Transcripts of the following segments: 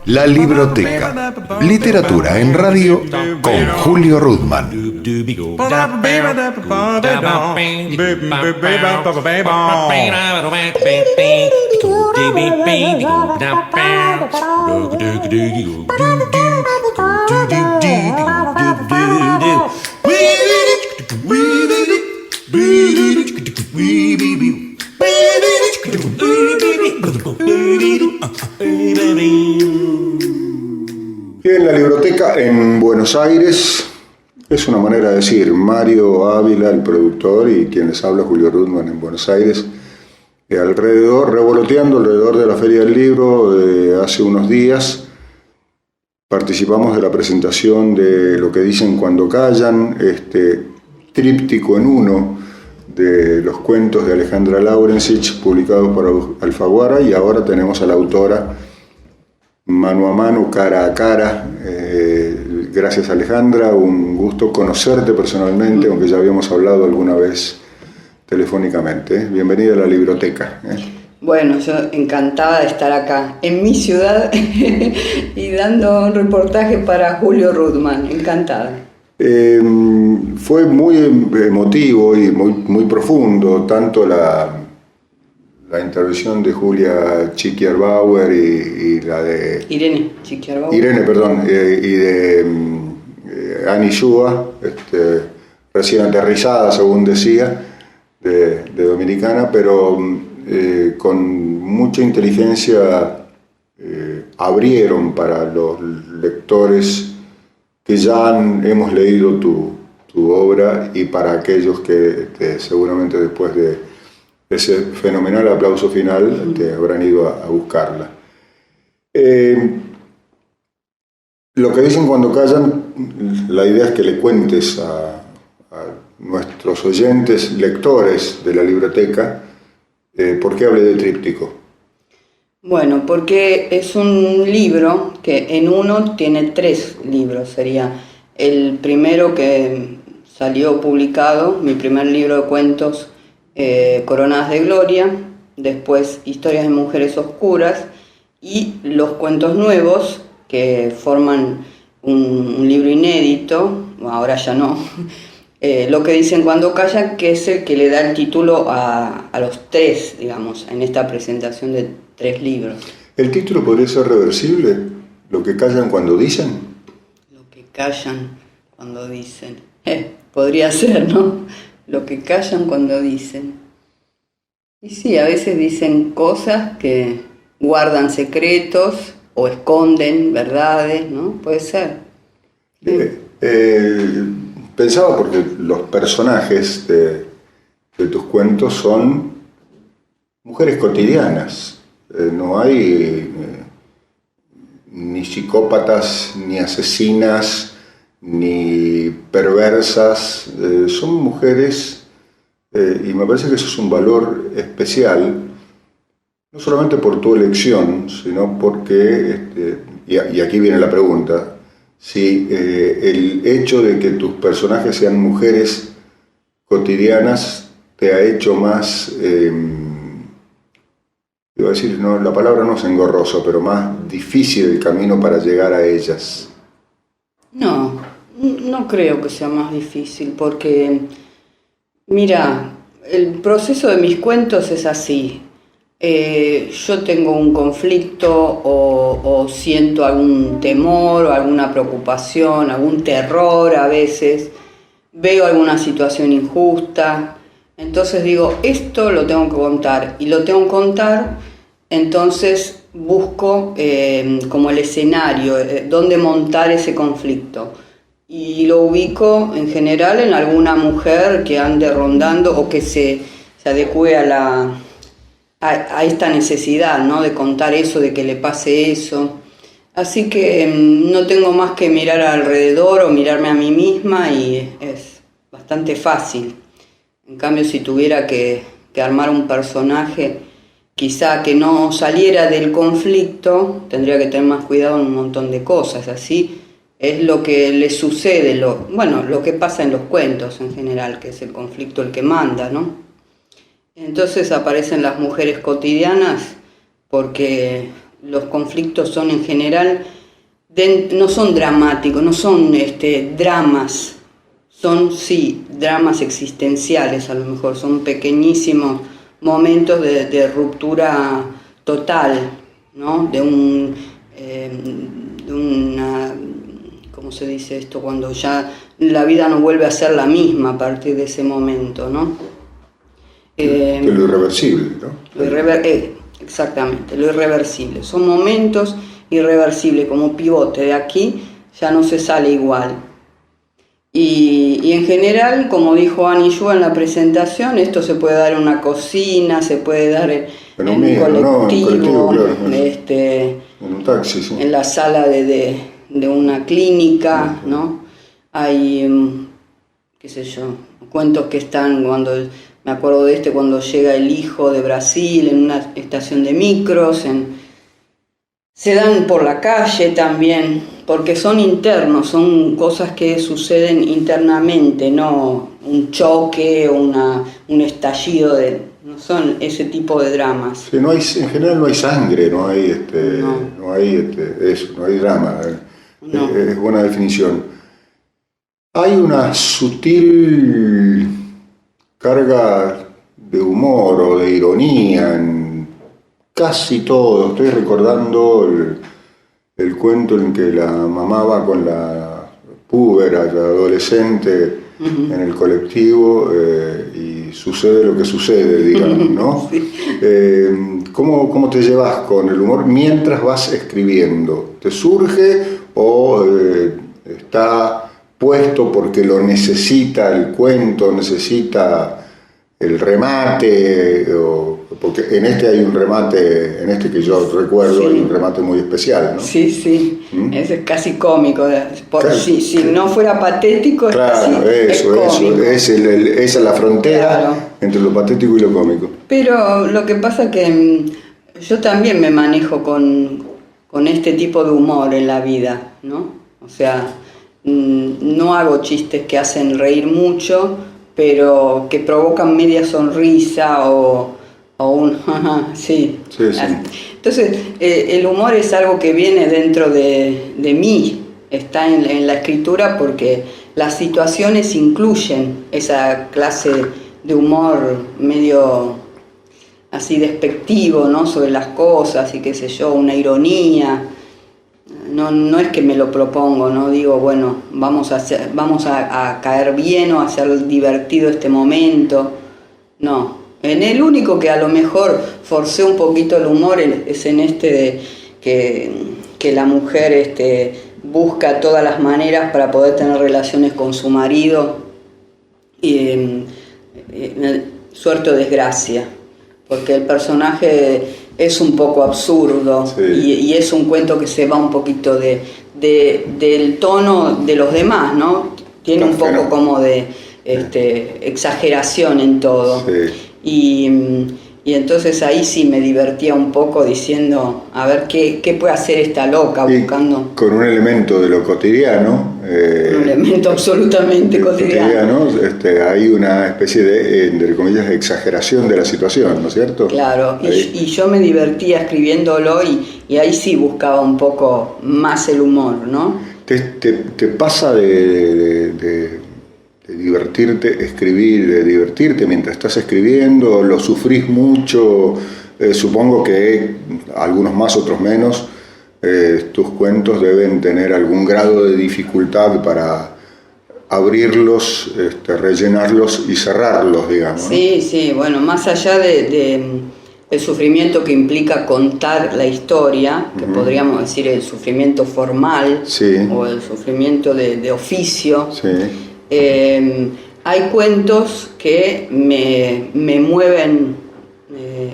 La Libroteca, literatura en radio con Julio Rudman. Bien, la Libroteca en Buenos Aires es una manera de decir. Mario Ávila, el productor, y quien les habla, Julio Rudman, en Buenos Aires, revoloteando alrededor de la Feria del Libro. Hace unos días participamos de la presentación de Lo que dicen cuando callan, este tríptico en uno de los cuentos de Alejandra Laurencich, publicados por Alfaguara, y ahora tenemos a la autora mano a mano, cara a cara. Gracias, Alejandra, un gusto conocerte personalmente, aunque ya habíamos hablado alguna vez telefónicamente. Bienvenida a la Libroteca. Bueno, yo encantada de estar acá, en mi ciudad, y dando un reportaje para Julio Rudman, encantada. Fue muy emotivo y muy profundo, tanto la intervención de Julia Tschickier-Bauer y la de Irene Tschickier-Bauer. Y de Annie Shua, recién aterrizada, según decía, de Dominicana, pero con mucha inteligencia abrieron para los lectores que ya hemos leído tu obra, y para aquellos que seguramente después de ese fenomenal aplauso final te habrán ido a buscarla. Lo que dicen cuando callan, la idea es que le cuentes a nuestros oyentes, lectores de la Libroteca, ¿por qué hablé del tríptico? Bueno, porque es un libro que en uno tiene 3 libros. Sería el primero que salió publicado, mi primer libro de cuentos, Coronadas de Gloria, después Historias de Mujeres Oscuras, y los cuentos nuevos que forman un libro inédito, ahora ya no, Lo que dicen cuando callan, que es el que le da el título a los 3, digamos, en esta presentación de 3 libros. ¿El título podría ser reversible? ¿Lo que callan cuando dicen? Lo que callan cuando dicen. Podría ser, ¿no? Lo que callan cuando dicen. Y sí, a veces dicen cosas que guardan secretos o esconden verdades, ¿no? Puede ser. Pensaba, porque los personajes de tus cuentos son mujeres cotidianas. No hay ni psicópatas, ni asesinas, ni perversas. Son mujeres, y me parece que eso es un valor especial, no solamente por tu elección, sino porque, y aquí viene la pregunta, si el hecho de que tus personajes sean mujeres cotidianas te ha hecho más, iba a decir, no, la palabra no es engorroso, pero más difícil el camino para llegar a ellas. No creo que sea más difícil, porque, mira, el proceso de mis cuentos es así. Yo tengo un conflicto o siento algún temor o alguna preocupación, algún terror a veces, veo alguna situación injusta, entonces digo, esto lo tengo que contar, y lo tengo que contar, entonces busco como el escenario, dónde montar ese conflicto, y lo ubico en general en alguna mujer que ande rondando o que se adecue a esta necesidad, ¿no? De contar eso, de que le pase eso. Así que no tengo más que mirar alrededor o mirarme a mí misma, y es bastante fácil. En cambio, si tuviera que armar un personaje, quizá que no saliera del conflicto, tendría que tener más cuidado en un montón de cosas. Así es lo que le sucede, lo que pasa en los cuentos en general, que es el conflicto el que manda, ¿no? Entonces aparecen las mujeres cotidianas porque los conflictos son en general, no son dramáticos, no son dramas, son sí dramas existenciales, a lo mejor son pequeñísimos momentos de ruptura total, ¿no? De una, ¿cómo se dice esto? Cuando ya la vida no vuelve a ser la misma a partir de ese momento, ¿no? Que lo irreversible, ¿no? Exactamente, lo irreversible. Son momentos irreversibles, como pivote. De aquí ya no se sale igual. Y en general, como dijo Annie Yu en la presentación, esto se puede dar en una cocina, se puede dar en un colectivo, claro, en un taxi, sí. En la sala de una clínica, ¿no? Hay, qué sé yo, cuentos que están me acuerdo de cuando llega el hijo de Brasil en una estación de micros, se dan por la calle también, porque son internos, son cosas que suceden internamente, no un choque o un estallido no son ese tipo de dramas. Sí, en general no hay sangre, no hay drama. No. Es buena definición. Hay una sutil carga de humor o de ironía en casi todo. Estoy recordando el cuento en que la mamá va con la púbera, la adolescente, en el colectivo y sucede lo que sucede, digamos, ¿no? Sí. ¿Cómo te llevas con el humor mientras vas escribiendo? ¿Te surge o está puesto porque lo necesita el cuento, necesita el remate? Porque en hay un remate, en que yo recuerdo, sí. Hay un remate muy especial, ¿no? Sí, sí, es casi cómico. Si no fuera patético, claro, es cómico. Esa es la frontera, claro, entre lo patético y lo cómico. Pero lo que pasa que yo también me manejo con este tipo de humor en la vida, ¿no? O sea, no hago chistes que hacen reír mucho, pero que provocan media sonrisa o un sí. Sí. Entonces, el humor es algo que viene dentro de mí, está en la escritura porque las situaciones incluyen esa clase de humor medio así despectivo, ¿no? Sobre las cosas y qué sé yo, una ironía. No es que me lo propongo, no digo, bueno, vamos a caer bien o a hacer divertido este momento. No, en el único que a lo mejor forcé un poquito el humor es en de que la mujer busca todas las maneras para poder tener relaciones con su marido, suerte o desgracia, porque el personaje es un poco absurdo, sí. y es un cuento que se va un poquito del tono de los demás, ¿no? Tiene un poco como de exageración en todo. Sí. Y entonces ahí sí me divertía un poco diciendo, a ver qué puede hacer esta loca buscando. Con un elemento de lo cotidiano. Un elemento absolutamente cotidiano. Hay una especie de, entre comillas, exageración de la situación, ¿no es cierto? Claro, y yo me divertía escribiéndolo y ahí sí buscaba un poco más el humor, ¿no? ¿Te pasa de divertirte mientras estás escribiendo? ¿Lo sufrís mucho? Supongo que algunos más, otros menos. Tus cuentos deben tener algún grado de dificultad para abrirlos, rellenarlos y cerrarlos, digamos, ¿no? Sí, bueno, más allá el sufrimiento que implica contar la historia, que podríamos decir el sufrimiento formal, sí. O el sufrimiento de oficio. Sí. Hay cuentos que me mueven,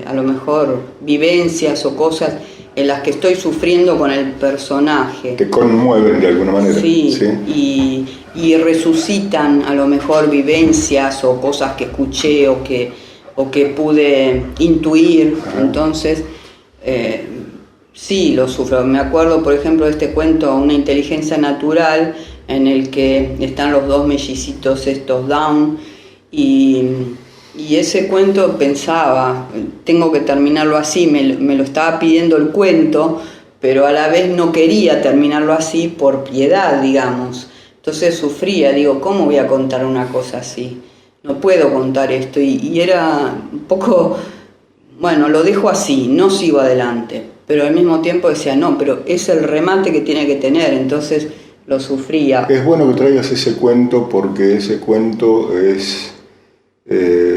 a lo mejor vivencias o cosas en las que estoy sufriendo con el personaje. Te conmueven de alguna manera. Sí, ¿sí? Y resucitan a lo mejor vivencias o cosas que escuché o que pude intuir. Ajá. Entonces, sí, lo sufro. Me acuerdo, por ejemplo, de este cuento, Una inteligencia natural, en el que están los dos mellicitos estos Down y Y ese cuento pensaba, tengo que terminarlo así, me lo estaba pidiendo el cuento, pero a la vez no quería terminarlo así por piedad, digamos. Entonces sufría, digo, ¿cómo voy a contar una cosa así? No puedo contar esto. Y era un poco, bueno, lo dejo así, no sigo adelante. Pero al mismo tiempo decía, no, pero es el remate que tiene que tener, entonces lo sufría. Es bueno que traigas ese cuento porque ese cuento es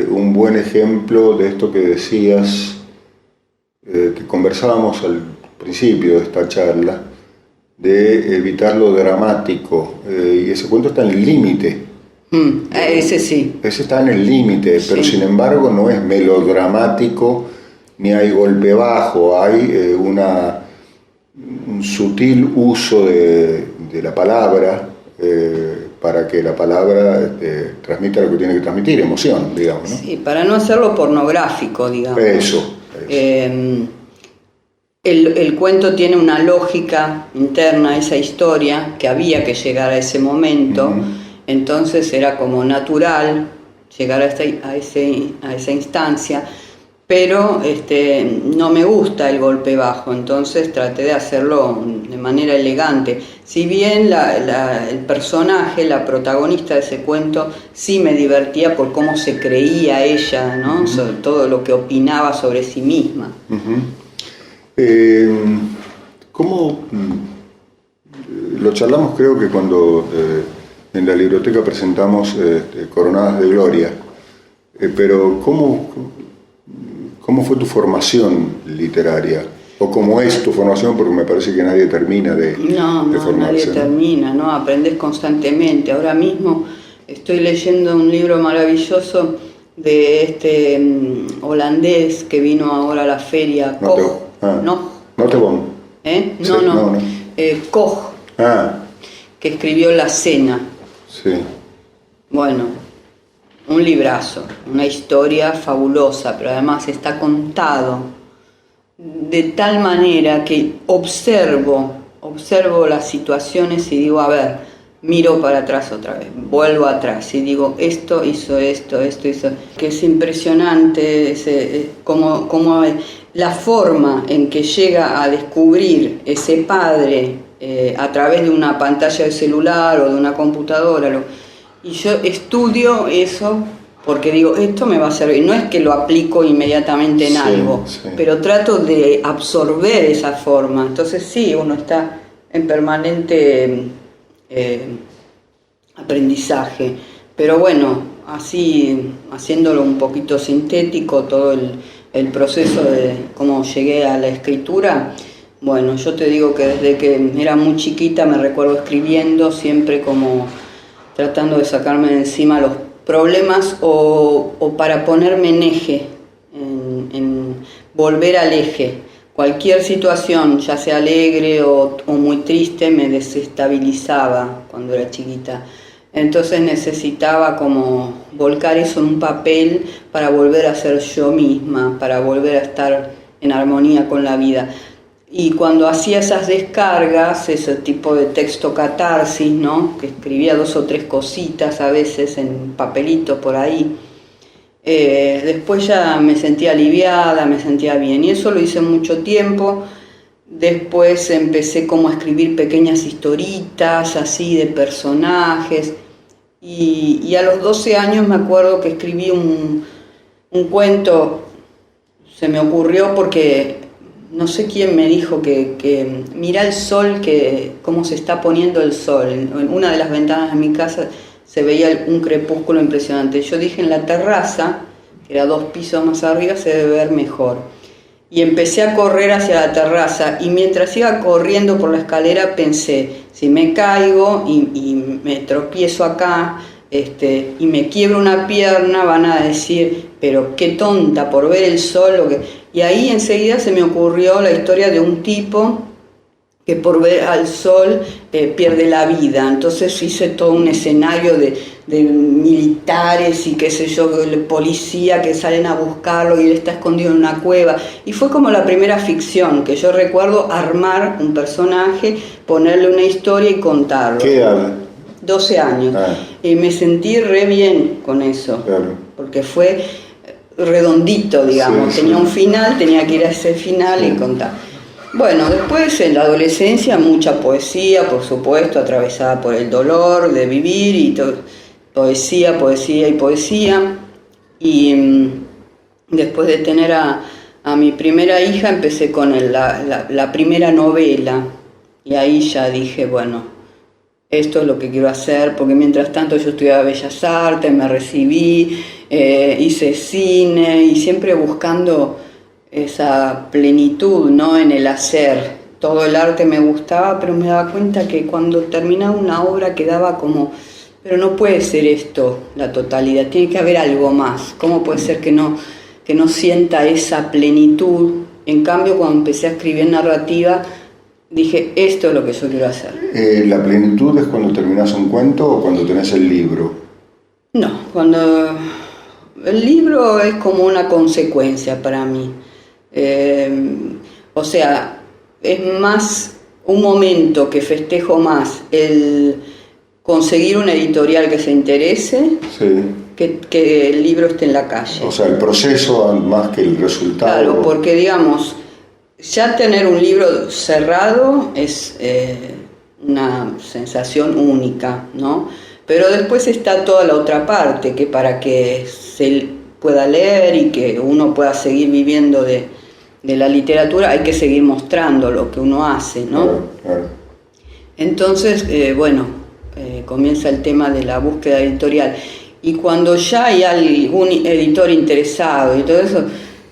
un buen ejemplo de esto que decías, que conversábamos al principio de esta charla, de evitar lo dramático, y ese cuento está en el límite. Ese sí. Ese está en el límite, Sí. pero sin embargo no es melodramático, ni hay golpe bajo, hay un sutil uso de la palabra, para que la palabra transmita lo que tiene que transmitir, emoción, digamos, ¿no? Sí, para no hacerlo pornográfico, digamos. Eso. El cuento tiene una lógica interna, esa historia, que había que llegar a ese momento, entonces era como natural llegar a esa instancia, pero no me gusta el golpe bajo, entonces traté de hacerlo de manera elegante. Si bien el personaje, la protagonista de ese cuento, sí me divertía por cómo se creía ella, ¿no? Sobre todo lo que opinaba sobre sí misma. ¿Cómo lo charlamos? Creo que cuando en la biblioteca presentamos Coronadas de Gloria, pero ¿cómo fue tu formación literaria? ¿O cómo es tu formación? Porque me parece que nadie termina de formarse. Nadie termina, ¿no? Aprendes constantemente. Ahora mismo estoy leyendo un libro maravilloso de este holandés que vino ahora a la feria, Koch. Nottebohm. ¿Eh? Sí, No. Koch, que escribió La Cena. Sí. Bueno, un librazo, una historia fabulosa, pero además está contado de tal manera que observo las situaciones y digo, a ver, miro para atrás otra vez, vuelvo atrás y digo, esto hizo, que es impresionante como la forma en que llega a descubrir ese padre a través de una pantalla de celular o de una computadora. Y yo estudio eso porque digo, esto me va a servir. No es que lo aplico inmediatamente en algo, pero trato de absorber esa forma. Entonces sí, uno está en permanente aprendizaje. Pero bueno, así, haciéndolo un poquito sintético, todo el proceso de cómo llegué a la escritura. Bueno, yo te digo que desde que era muy chiquita me recuerdo escribiendo, siempre como tratando de sacarme de encima los problemas o para ponerme en eje, en volver al eje. Cualquier situación, ya sea alegre o muy triste, me desestabilizaba cuando era chiquita. Entonces necesitaba como volcar eso en un papel para volver a ser yo misma, para volver a estar en armonía con la vida. Y cuando hacía esas descargas, ese tipo de texto catarsis, ¿no? Que escribía 2 o 3 cositas a veces en papelito por ahí, después ya me sentía aliviada, me sentía bien. Y eso lo hice mucho tiempo. Después empecé como a escribir pequeñas historitas así de personajes. Y a los 12 años me acuerdo que escribí un cuento, se me ocurrió porque no sé quién me dijo que mira el sol, cómo se está poniendo el sol. En una de las ventanas de mi casa se veía un crepúsculo impresionante. Yo dije, en la terraza, que era 2 pisos más arriba, se debe ver mejor. Y empecé a correr hacia la terraza y mientras iba corriendo por la escalera pensé, si me caigo y me tropiezo acá y me quiebro una pierna, van a decir, pero qué tonta por ver el sol. Y ahí enseguida se me ocurrió la historia de un tipo que por ver al sol pierde la vida. Entonces hice todo un escenario de militares y qué sé yo, el policía que salen a buscarlo y él está escondido en una cueva. Y fue como la primera ficción que yo recuerdo, armar un personaje, ponerle una historia y contarlo. ¿Qué edad? 12 años. Y me sentí re bien con eso. Claro. Porque fue redondito, digamos. Sí, Tenía sí. un final, tenía que ir a ese final Sí. y contar. Bueno, después en la adolescencia mucha poesía, por supuesto, atravesada por el dolor de vivir y poesía, poesía y poesía. Y después de tener a mi primera hija empecé con la primera novela y ahí ya dije, bueno, esto es lo que quiero hacer, porque mientras tanto yo estudiaba Bellas Artes, me recibí, hice cine y siempre buscando esa plenitud, ¿no?, en el hacer. Todo el arte me gustaba, pero me daba cuenta que cuando terminaba una obra quedaba como, pero no puede ser esto la totalidad, tiene que haber algo más. ¿Cómo puede ser que no sienta esa plenitud? En cambio, cuando empecé a escribir narrativa, dije, esto es lo que yo quiero hacer. ¿La plenitud es cuando terminás un cuento o cuando tenés el libro? No, cuando el libro es como una consecuencia para mí. O sea, es más un momento que festejo más el conseguir una editorial que se interese Sí. que el libro esté en la calle. O sea, el proceso más que el resultado. Claro, porque digamos, ya tener un libro cerrado es una sensación única, ¿no? Pero después está toda la otra parte, que para que se pueda leer y que uno pueda seguir viviendo de la literatura, hay que seguir mostrando lo que uno hace, ¿no? Claro, claro. Entonces, comienza el tema de la búsqueda editorial. Y cuando ya hay algún editor interesado y todo eso,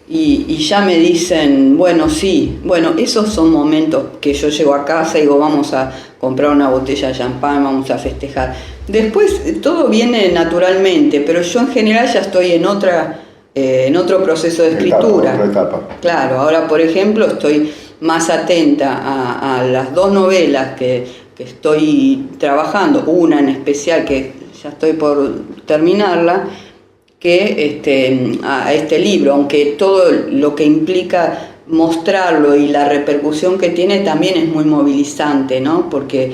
y ya me dicen, bueno, sí, bueno, esos son momentos que yo llego a casa y digo, vamos a comprar una botella de champán, vamos a festejar. Después todo viene naturalmente, pero yo en general ya estoy en otro proceso de escritura. Otra etapa. Claro, ahora por ejemplo estoy más atenta a las dos novelas que estoy trabajando, una en especial que ya estoy por terminarla, que a este libro, aunque todo lo que implica mostrarlo y la repercusión que tiene también es muy movilizante, ¿no? Porque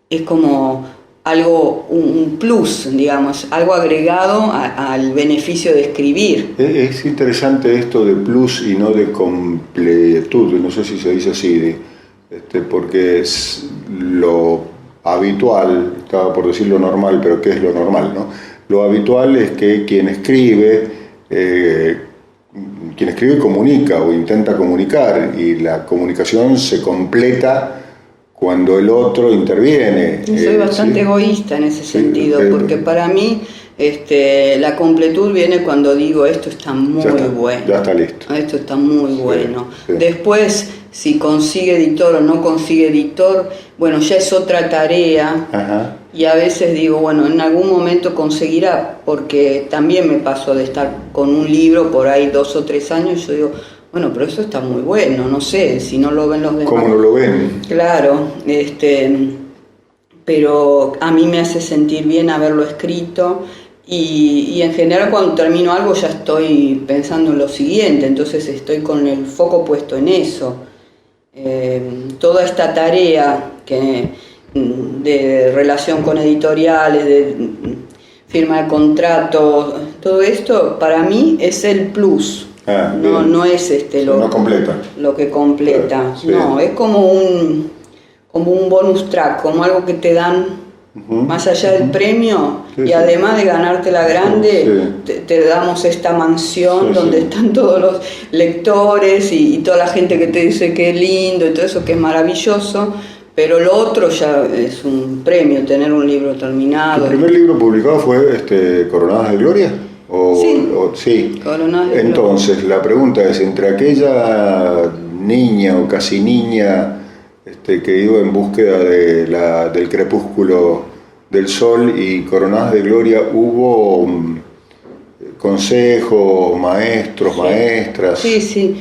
es como algo, un plus, digamos, algo agregado al beneficio de escribir. Es interesante esto de plus y no de completud, no sé si se dice así, porque es lo habitual, estaba por decir lo normal, pero ¿qué es lo normal, no? Lo habitual es que quien escribe comunica o intenta comunicar, y la comunicación se completa cuando el otro interviene. Yo soy bastante ¿sí? egoísta en ese sentido, Sí, porque para mí la completud viene cuando digo esto está muy bueno. Ya está listo. Esto está muy bueno. Sí. Después, si consigue editor o no consigue editor, bueno, ya es otra tarea. Ajá. Y a veces digo, bueno, en algún momento conseguirá, porque también me pasó de estar con un libro por ahí 2 o 3 años, yo digo, bueno, pero eso está muy bueno, no sé, si no lo ven los demás. ¿Cómo no lo ven? Claro, pero a mí me hace sentir bien haberlo escrito y en general cuando termino algo ya estoy pensando en lo siguiente, entonces estoy con el foco puesto en eso. Toda esta tarea de relación con editoriales, de firma de contratos, todo esto para mí es el plus. No es no completa. Lo que completa. Claro, sí. No, es como un bonus track, como algo que te dan más allá del premio, Sí, y sí. además de ganarte la grande, Sí. te damos esta mansión Sí, donde sí. están todos los lectores y toda la gente que te dice que es lindo y todo eso que es maravilloso, pero lo otro ya es un premio, tener un libro terminado. ¿Tu primer libro publicado fue Coronadas de Gloria? Sí. Coronadas de Entonces, la pregunta es, entre aquella niña o casi niña que iba en búsqueda del crepúsculo del sol y Coronadas de Gloria, ¿hubo consejos, maestros, Sí. maestras? Sí,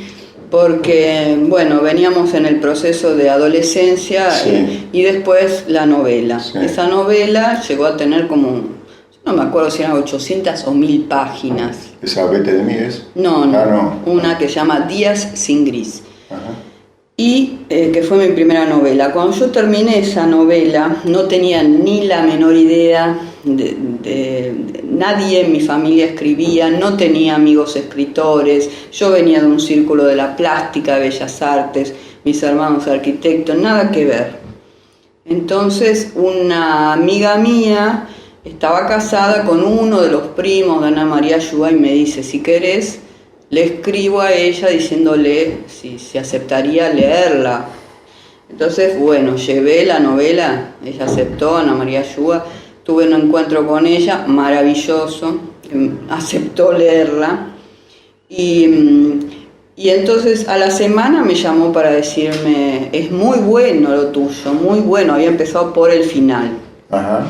porque, bueno, veníamos en el proceso de adolescencia Sí. y después la novela. Sí. Esa novela llegó a tener como, yo no me acuerdo si eran 800 o 1000 páginas. ¿Esa Vete de mí es? No, no. Una que se llama Días sin gris. Ajá. Y que fue mi primera novela. Cuando yo terminé esa novela no tenía ni la menor idea nadie en mi familia escribía, no tenía amigos escritores, yo venía de un círculo de la plástica, de bellas artes, mis hermanos arquitectos, nada que ver. Entonces una amiga mía estaba casada con uno de los primos de Ana María Ayúa y me dice, si querés, le escribo a ella diciéndole si aceptaría leerla. Entonces, bueno, llevé la novela, ella aceptó, Ana María Ayúa, tuve un encuentro con ella, maravilloso, aceptó leerla y entonces a la semana me llamó para decirme, es muy bueno lo tuyo, muy bueno, había empezado por el final. Ajá.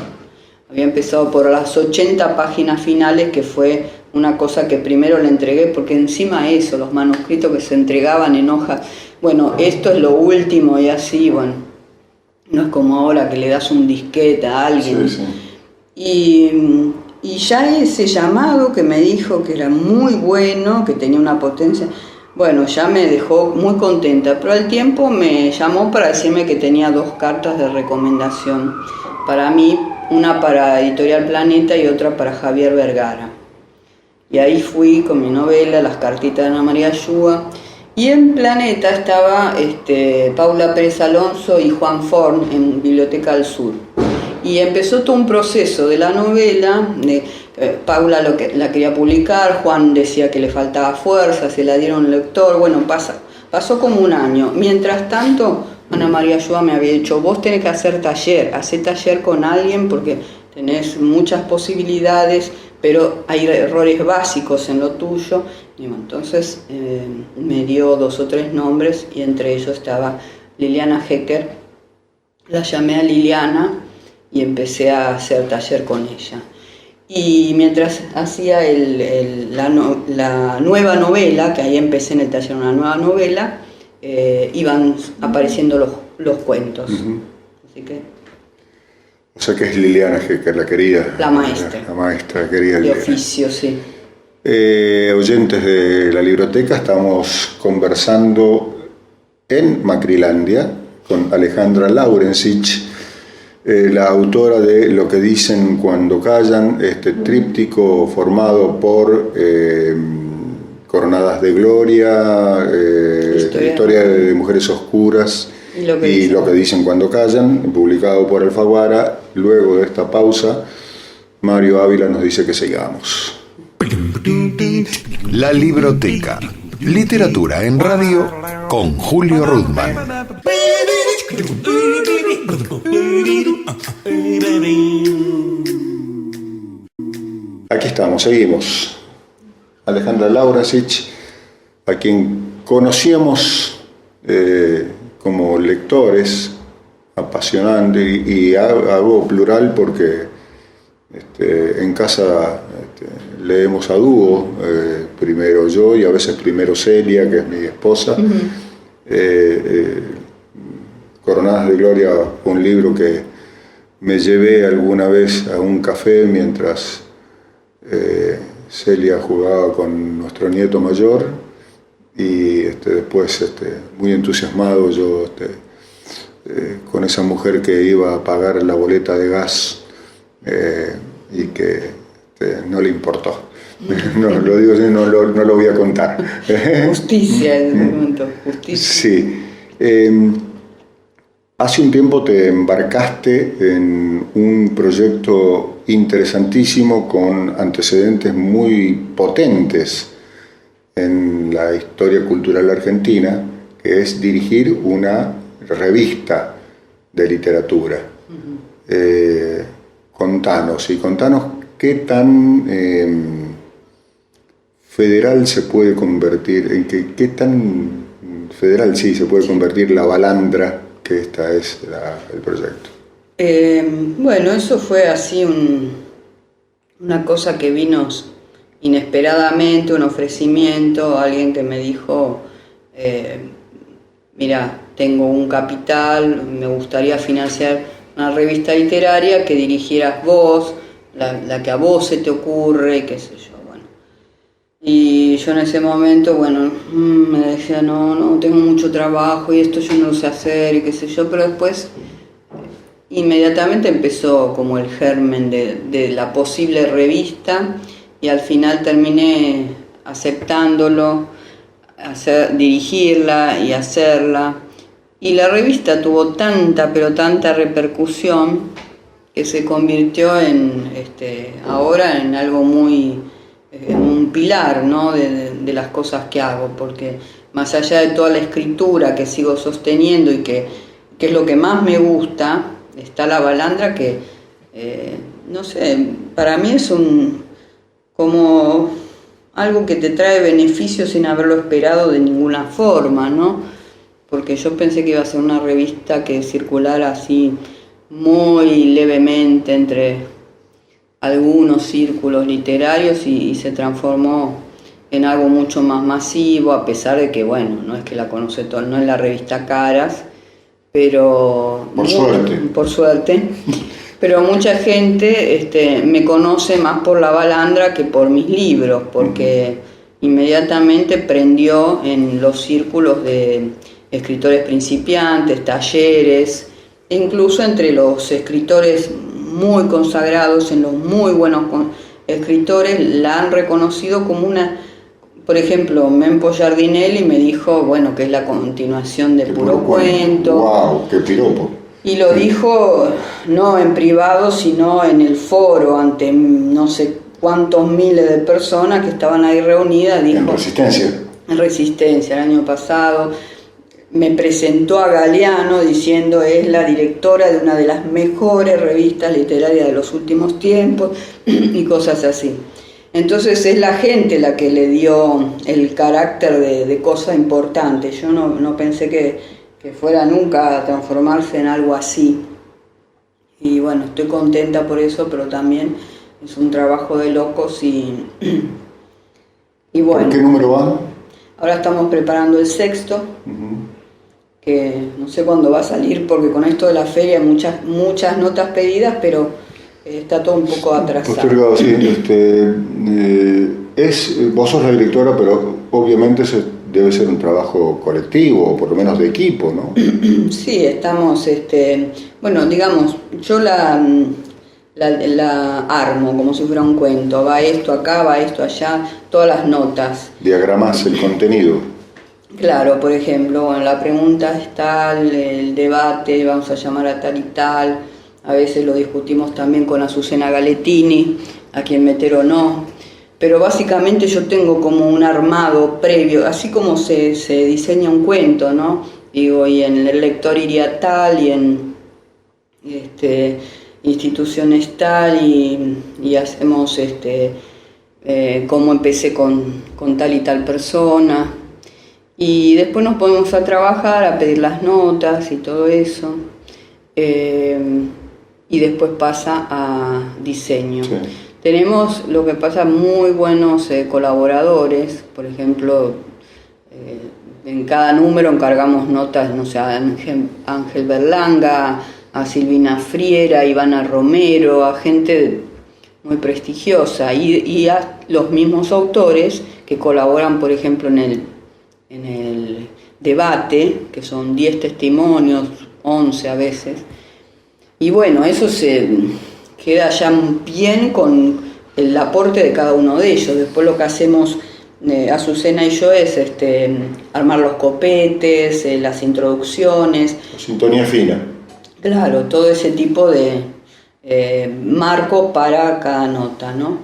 Había empezado por las 80 páginas finales, que fue una cosa que primero le entregué, porque encima eso, los manuscritos que se entregaban en hojas, bueno, esto es lo último y así, bueno, no es como ahora que le das un disquete a alguien. Sí, sí. Y ya ese llamado que me dijo que era muy bueno, que tenía una potencia, bueno, ya me dejó muy contenta, pero al tiempo me llamó para decirme que tenía 2 cartas de recomendación para mí, una para Editorial Planeta y otra para Javier Vergara. Y ahí fui con mi novela, Las cartitas de Ana María Ayúa, y en Planeta estaba Paula Pérez Alonso y Juan Forn en Biblioteca del Sur. Y empezó todo un proceso de la novela, Paula la quería publicar, Juan decía que le faltaba fuerza, se la dieron al lector, bueno, pasó como un año. Mientras tanto, Ana María Ayúa me había dicho, vos tenés que hacer taller, hacé taller con alguien porque tenés muchas posibilidades, pero hay errores básicos en lo tuyo. Y bueno, entonces me dio 2 o 3 nombres y entre ellos estaba Liliana Hecker. La llamé a Liliana y empecé a hacer taller con ella. Y mientras hacía la nueva novela, que ahí empecé en el taller una nueva novela, iban apareciendo los cuentos. Uh-huh. Así que... O sea que es Liliana Hecker, la querida. La maestra. La maestra, querida De Liliana. oficio, sí. Oyentes de la Libroteca, estamos conversando en Macrilandia con Alejandra Laurencich, la autora de Lo que dicen cuando callan, este tríptico formado por Coronadas de Gloria, Historia de Mujeres Oscuras y lo que dicen cuando callan, publicado por Alfaguara. Luego de esta pausa, Mario Ávila nos dice que sigamos. La Libroteca. Literatura en radio con Julio Rudman. Aquí estamos, seguimos. Alejandra Laurencich, a quien conocíamos como lectores, apasionante, y hago plural porque en casa leemos a dúo, primero yo y a veces primero Celia, que es mi esposa. Coronadas de Gloria, un libro que me llevé alguna vez a un café mientras Celia jugaba con nuestro nieto mayor, y después muy entusiasmado yo con esa mujer que iba a pagar la boleta de gas y que no le importó. No lo digo así, no lo voy a contar. Justicia en ese momento, justicia. Sí. Hace un tiempo te embarcaste en un proyecto interesantísimo con antecedentes muy potentes en la historia cultural argentina, que es dirigir una revista de literatura. Uh-huh. Contanos qué tan federal se puede convertir, en qué tan federal se puede convertir la balandra que esta es el proyecto. Bueno, eso fue así una cosa que vino inesperadamente, un ofrecimiento, alguien que me dijo, mira, tengo un capital, me gustaría financiar una revista literaria que dirigieras vos, la que a vos se te ocurre, y qué sé yo, bueno. Y yo en ese momento, bueno, me decía, no, tengo mucho trabajo y esto yo no lo sé hacer y qué sé yo, pero después inmediatamente empezó como el germen de la posible revista y al final terminé aceptándolo, dirigirla y hacerla. Y la revista tuvo tanta, pero tanta repercusión que se convirtió ahora en algo muy, un pilar, ¿no? de las cosas que hago, porque más allá de toda la escritura que sigo sosteniendo y que es lo que más me gusta, está La Balandra que, no sé, para mí es como algo que te trae beneficios sin haberlo esperado de ninguna forma, ¿no? Porque yo pensé que iba a ser una revista que circulara así muy levemente entre algunos círculos literarios y se transformó en algo mucho más masivo, a pesar de que, bueno, no es que la conoce todo, no es la revista Caras, pero... Por suerte. Pero mucha gente me conoce más por La Balandra que por mis libros, porque inmediatamente prendió en los círculos de escritores principiantes, talleres, e incluso entre los escritores muy consagrados, en los muy buenos escritores, la han reconocido como una... Por ejemplo, Mempo Giardinelli me dijo, bueno, que es la continuación de Puro Cuento. ¡Wow! ¡Qué piropo! Y lo dijo no en privado, sino en el foro, ante no sé cuántos miles de personas que estaban ahí reunidas. Dijo, ¿En Resistencia? En Resistencia, el año pasado. Me presentó a Galeano diciendo es la directora de una de las mejores revistas literarias de los últimos tiempos y cosas así. Entonces es la gente la que le dio el carácter de cosa importante. Yo no pensé que fuera nunca a transformarse en algo así. Y bueno, estoy contenta por eso, pero también es un trabajo de locos y bueno. ¿Por qué número va? Ahora estamos preparando el 6º, que no sé cuándo va a salir, porque con esto de la feria hay muchas notas pedidas, pero está todo un poco atrasado. Postergado, sí. Vos sos la directora, pero obviamente debe ser un trabajo colectivo, o por lo menos de equipo, ¿no? Sí, estamos, bueno, digamos, yo la armo como si fuera un cuento, va esto acá, va esto allá, todas las notas. Diagramas el contenido. Claro, por ejemplo, bueno, la pregunta es tal, el debate, vamos a llamar a tal y tal, a veces lo discutimos también con Azucena Galettini, a quien meter o no, pero básicamente yo tengo como un armado previo, así como se diseña un cuento, ¿no? Digo, y en el lector iría tal, y en instituciones tal, y hacemos cómo empecé con tal y tal persona. Y después nos ponemos a trabajar, a pedir las notas y todo eso. Y después pasa a diseño. Sí. Tenemos, lo que pasa, muy buenos colaboradores. Por ejemplo, en cada número encargamos notas, no sé, a Ángel Berlanga, a Silvina Friera, a Ivana Romero, a gente muy prestigiosa. Y a los mismos autores que colaboran, por ejemplo, en el debate, que son 10 testimonios, 11 a veces. Y bueno, eso se queda ya bien con el aporte de cada uno de ellos. Después lo que hacemos Azucena y yo es armar los copetes, las introducciones. La sintonía fina. Claro, todo ese tipo de marco para cada nota, ¿no?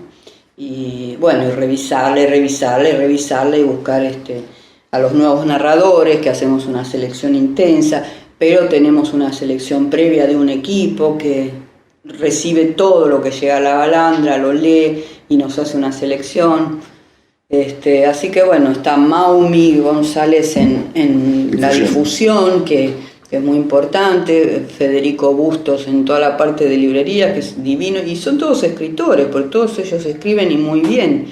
Y bueno, y revisarle y buscar a los nuevos narradores, que hacemos una selección intensa, pero tenemos una selección previa de un equipo que recibe todo lo que llega a La Balandra, lo lee y nos hace una selección. Así que bueno, está Maumi González en la difusión, que es muy importante, Federico Bustos en toda la parte de librería, que es divino, y son todos escritores, porque todos ellos escriben y muy bien.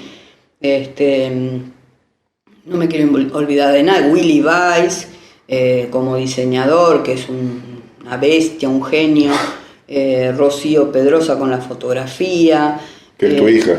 No me quiero olvidar de nada, Willy Weiss como diseñador, que es una bestia, un genio, Rocío Pedrosa con la fotografía. Que es tu hija.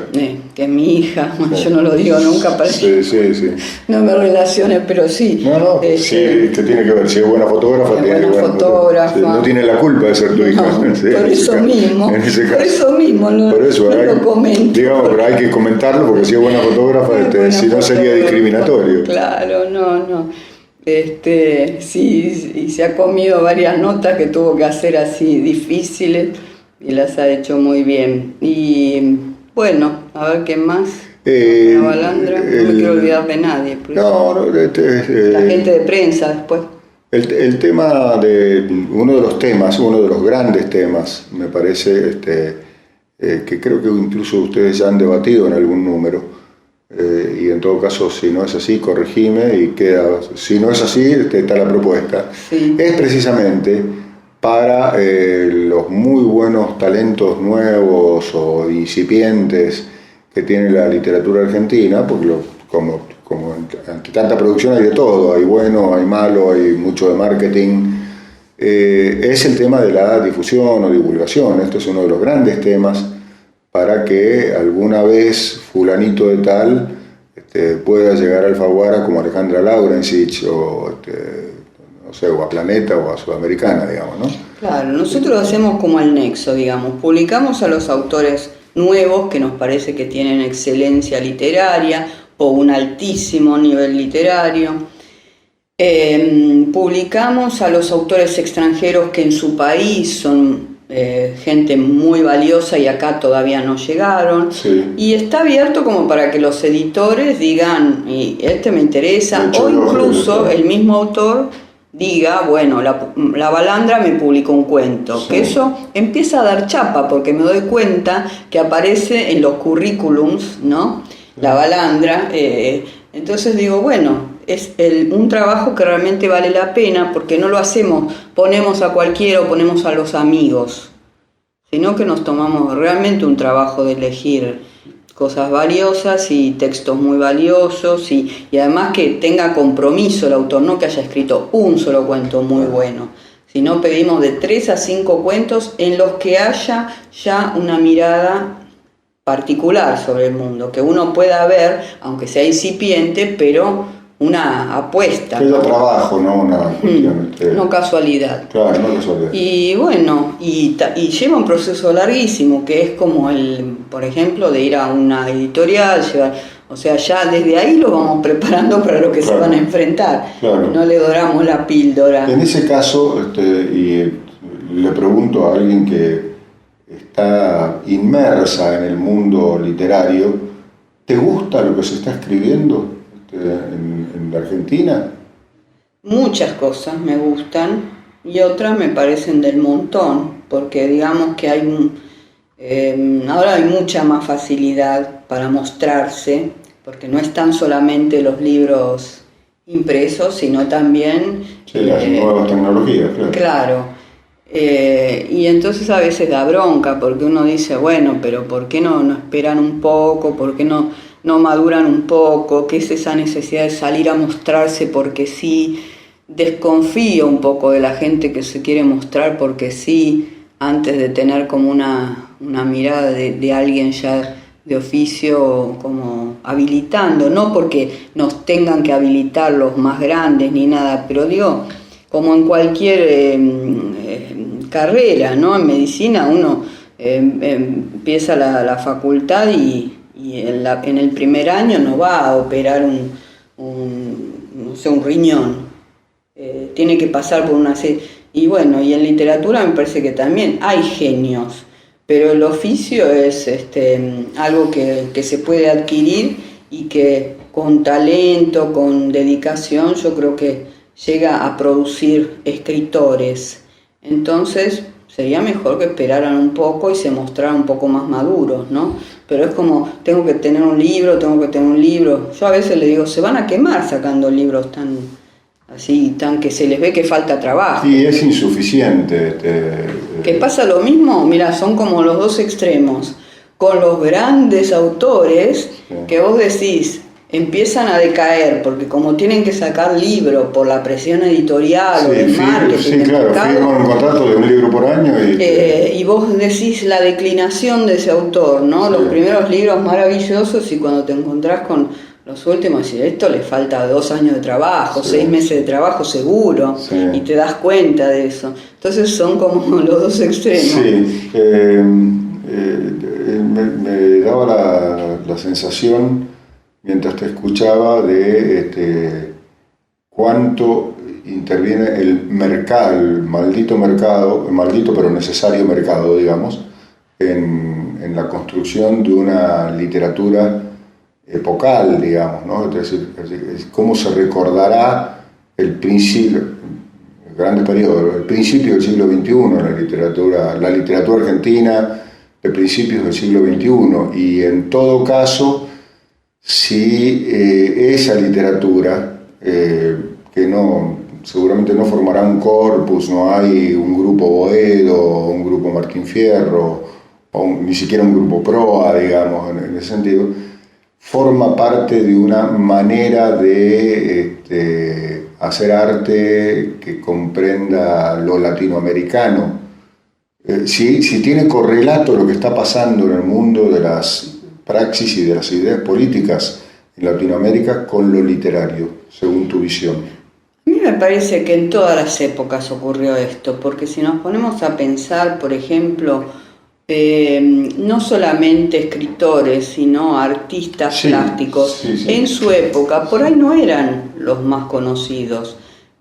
Que es mi hija, Sí. yo no lo digo nunca para Sí, sí, sí. no me relacione, pero sí. No, sí, ¿qué tiene que ver? Si es buena fotógrafa, Es tiene buena fotógrafa. Sí, no tiene la culpa de ser tu hija. No, Sí, por en ese eso caso. mismo, En ese por caso. eso mismo, no, Por eso, no lo comento. Digamos, pero hay que comentarlo porque si es buena fotógrafa, Es buena si no sería fotógrafa. discriminatorio. Claro, no. Sí, y se ha comido varias notas que tuvo que hacer así difíciles y las ha hecho muy bien. Y bueno, a ver qué más. La balandra, no me quiero olvidar de nadie. No, la gente de prensa después. El tema uno de los grandes temas, me parece, que creo que incluso ustedes ya han debatido en algún número, y en todo caso, si no es así, corregime y queda, si no es así, está la propuesta, sí. Es precisamente para los muy buenos talentos nuevos o incipientes que tiene la literatura argentina, porque como ante tanta producción hay de todo, hay bueno, hay malo, hay mucho de marketing, es el tema de la difusión o divulgación. Este es uno de los grandes temas para que alguna vez fulanito de tal pueda llegar a Alfaguara como Alejandra Laurencich o no sé, o a Planeta o a Sudamericana, digamos, ¿no? Claro, nosotros hacemos como el nexo, digamos, publicamos a los autores nuevos que nos parece que tienen excelencia literaria o un altísimo nivel literario. Publicamos a los autores extranjeros que en su país son gente muy valiosa y acá todavía no llegaron. Sí. Y está abierto como para que los editores digan, y me interesa, o incluso el mismo autor diga, bueno, la Balandra me publicó un cuento, sí. Que eso empieza a dar chapa, porque me doy cuenta que aparece en los currículums, ¿no? La Balandra, entonces digo, bueno, es un trabajo que realmente vale la pena, porque no lo ponemos a cualquiera o ponemos a los amigos, sino que nos tomamos realmente un trabajo de elegir cosas valiosas y textos muy valiosos y además que tenga compromiso el autor, no que haya escrito un solo cuento muy bueno, sino pedimos de 3 a 5 cuentos en los que haya ya una mirada particular sobre el mundo, que uno pueda ver, aunque sea incipiente, pero una apuesta. Que es trabajo, no una cuestión. No casualidad. Claro, no casualidad. Y bueno, y lleva un proceso larguísimo, que es como por ejemplo, de ir a una editorial, o sea, ya desde ahí lo vamos preparando para lo que se van a enfrentar. Claro. No le doramos la píldora. En ese caso, y le pregunto a alguien que está inmersa en el mundo literario, ¿te gusta lo que se está escribiendo en la Argentina? Muchas cosas me gustan y otras me parecen del montón, porque digamos que ahora hay mucha más facilidad para mostrarse, porque no están solamente los libros impresos, sino también las nuevas tecnologías, claro. Claro. Y entonces a veces da bronca, porque uno dice, bueno, pero ¿por qué no esperan un poco? ¿Por qué no maduran un poco? ¿Qué es esa necesidad de salir a mostrarse porque sí? Desconfío un poco de la gente que se quiere mostrar porque sí, antes de tener como una mirada de alguien ya de oficio como habilitando, no porque nos tengan que habilitar los más grandes ni nada, pero digo, como en cualquier carrera, ¿no? En medicina uno empieza la facultad y en el primer año no va a operar un riñón. Tiene que pasar por una serie. Y bueno, y en literatura me parece que también hay genios, pero el oficio es algo que se puede adquirir y que con talento, con dedicación, yo creo que llega a producir escritores. Entonces sería mejor que esperaran un poco y se mostraran un poco más maduros, ¿no? Pero es como, tengo que tener un libro. Yo a veces le digo, se van a quemar sacando libros tan que se les ve que falta trabajo. Y es insuficiente. Que pasa lo mismo, mira, son como los dos extremos. Con los grandes autores, sí, que vos decís, empiezan a decaer, porque como tienen que sacar libros por la presión editorial o de marketing, sí, claro, firman un contrato de un libro por año y vos decís la declinación de ese autor, ¿no? Sí. Los primeros libros maravillosos, y cuando te encontrás con los últimos, y esto le falta 2 años de trabajo, sí. 6 meses de trabajo seguro, sí. Y te das cuenta de eso. Entonces son como los dos extremos. Sí, me daba la sensación, mientras te escuchaba, de cuánto interviene el mercado, el maldito pero necesario mercado, digamos, en la construcción de una literatura epocal, digamos, ¿no? Es decir, cómo se recordará el principio, grandes periodos, el principio del siglo XXI, la literatura argentina de principios del siglo XXI, y en todo caso, si esa literatura, que seguramente no formará un corpus, no hay un grupo Boedo, un grupo Martín Fierro, ni siquiera un grupo Proa, digamos, en ese sentido, forma parte de una manera de hacer arte que comprenda lo latinoamericano. Si tiene correlato lo que está pasando en el mundo de las praxis y de las ideas políticas en Latinoamérica con lo literario, según tu visión. A mí me parece que en todas las épocas ocurrió esto, porque si nos ponemos a pensar, por ejemplo, no solamente escritores, sino artistas plásticos, en su época por ahí no eran los más conocidos,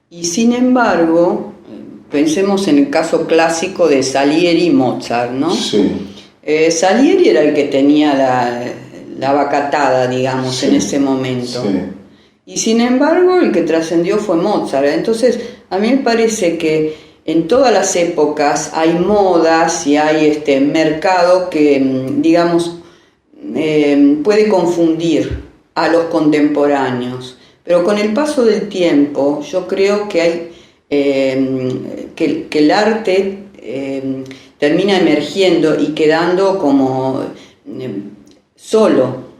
y sin embargo, pensemos en el caso clásico de Salieri y Mozart, ¿no? Sí. Salieri era el que tenía la bacatada, digamos, en ese momento. Sí. Y sin embargo, el que trascendió fue Mozart. Entonces, a mí me parece que en todas las épocas hay modas y hay mercado que, digamos, puede confundir a los contemporáneos. Pero con el paso del tiempo, yo creo que hay que el arte termina emergiendo y quedando como solo,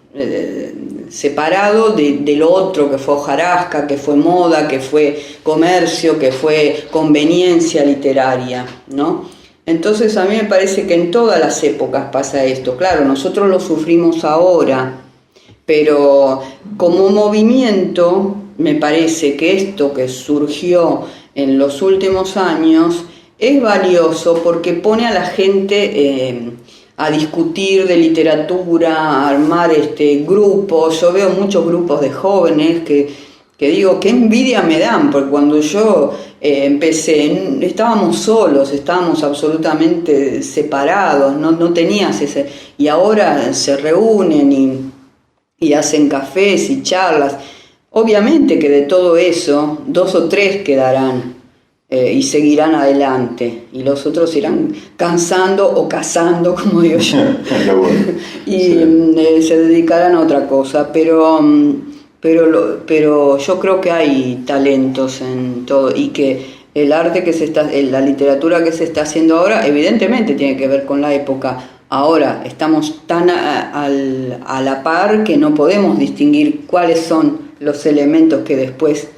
separado de lo otro, que fue hojarasca, que fue moda, que fue comercio, que fue conveniencia literaria, ¿no? Entonces a mí me parece que en todas las épocas pasa esto. Claro, nosotros lo sufrimos ahora, pero como movimiento me parece que esto que surgió en los últimos años es valioso porque pone a la gente a discutir de literatura, a armar grupos. Yo veo muchos grupos de jóvenes que digo, qué envidia me dan, porque cuando yo empecé estábamos solos, estábamos absolutamente separados, no tenías ese, y ahora se reúnen y hacen cafés y charlas. Obviamente que de todo eso 2 o 3 quedarán y seguirán adelante, y los otros irán cansando o cazando, como digo yo, y se dedicarán a otra cosa, pero yo creo que hay talentos en todo, y que el arte la literatura que se está haciendo ahora evidentemente tiene que ver con la época. Ahora estamos tan a la par que no podemos distinguir cuáles son los elementos que después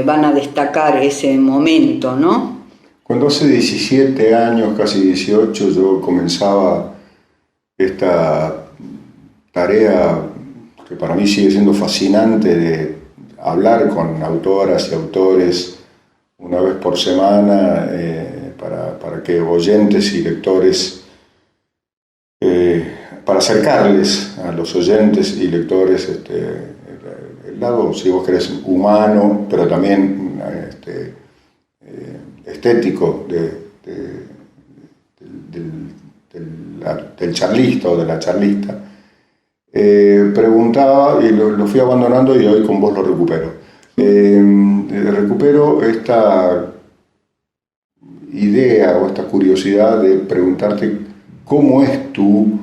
van a destacar ese momento, ¿no? Cuando hace 17 años, casi 18, yo comenzaba esta tarea que para mí sigue siendo fascinante, de hablar con autoras y autores una vez por semana, para que oyentes y lectores, para acercarles a los oyentes y lectores el lado, si vos querés, humano, pero también estético del charlista o de la charlista. Preguntaba, y lo fui abandonando, y hoy con vos lo recupero. Recupero esta idea o esta curiosidad de preguntarte cómo es tu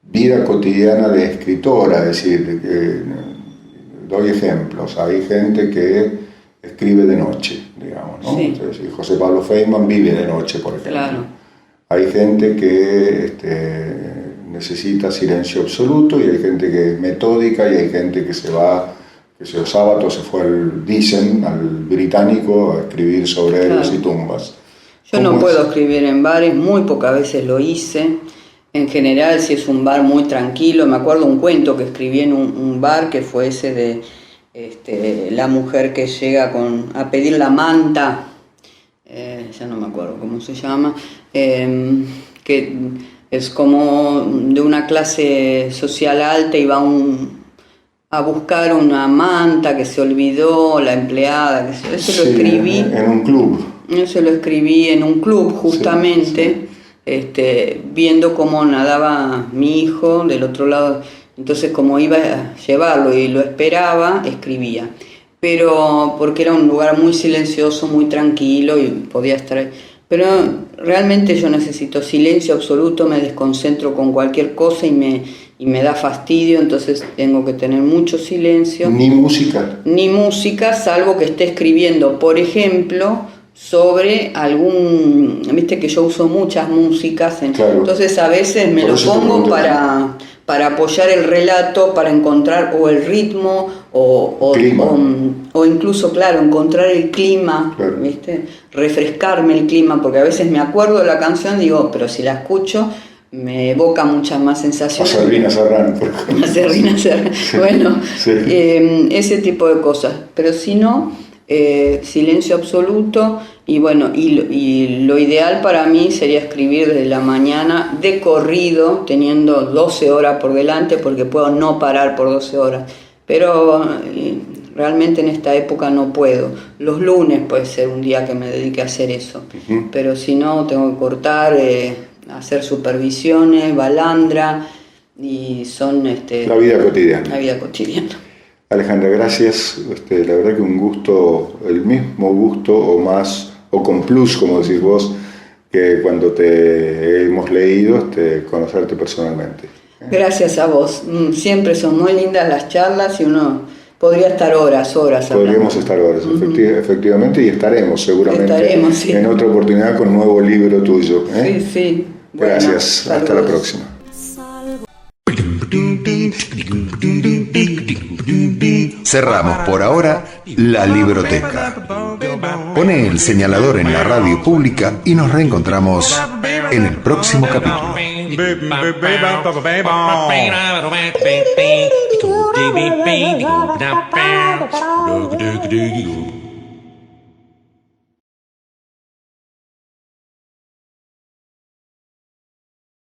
vida cotidiana de escritora. Es decir, doy ejemplos. Hay gente que escribe de noche, digamos, ¿no? Sí. Entonces, José Pablo Feynman vive de noche, por ejemplo. Claro. Hay gente que necesita silencio absoluto, y hay gente que es metódica, y hay gente que se va, que ese sábado se fue dicen, al británico a escribir sobre héroes y tumbas. Yo no puedo escribir en bares, muy pocas veces lo hice. En general, si es un bar muy tranquilo, me acuerdo un cuento que escribí en un bar que fue ese de la mujer que llega a pedir la manta, ya no me acuerdo cómo se llama, que es como de una clase social alta y va a buscar una manta que se olvidó, la empleada, eso lo escribí. En un club. Eso lo escribí en un club justamente, viendo cómo nadaba mi hijo del otro lado. Entonces, como iba a llevarlo y lo esperaba, escribía. Pero porque era un lugar muy silencioso, muy tranquilo y podía estar ahí. Pero realmente yo necesito silencio absoluto, me desconcentro con cualquier cosa y me da fastidio, entonces tengo que tener mucho silencio. ¿Ni música? Ni música, salvo que esté escribiendo, por ejemplo, sobre algún... Viste que yo uso muchas músicas, claro. Entonces a veces me lo pongo para apoyar el relato, para encontrar o el ritmo o incluso, claro, encontrar el clima, claro. ¿Viste? Refrescarme el clima, porque a veces me acuerdo de la canción, digo, pero si la escucho me evoca muchas más sensaciones. A Servina Serrano. Bueno, sí. Ese tipo de cosas, pero si no, silencio absoluto. Y bueno, y lo ideal para mí sería escribir desde la mañana de corrido, teniendo 12 horas por delante, porque puedo no parar por 12 horas. Pero realmente en esta época no puedo. Los lunes puede ser un día que me dedique a hacer eso. Uh-huh. Pero si no, tengo que cortar, hacer supervisiones, balandra, y son... la vida cotidiana. La vida cotidiana. Alejandra, gracias. La verdad que un gusto, el mismo gusto o más, o con plus, como decís vos, que cuando te hemos leído, conocerte personalmente. Gracias a vos. Siempre son muy lindas las charlas y uno podría estar horas Podríamos estar horas, efectivamente, y estaremos seguramente sí. En otra oportunidad con un nuevo libro tuyo. Sí. Gracias. Bueno, hasta la próxima. Cerramos por ahora la libroteca. Pone el señalador en la radio pública y nos reencontramos en el próximo capítulo.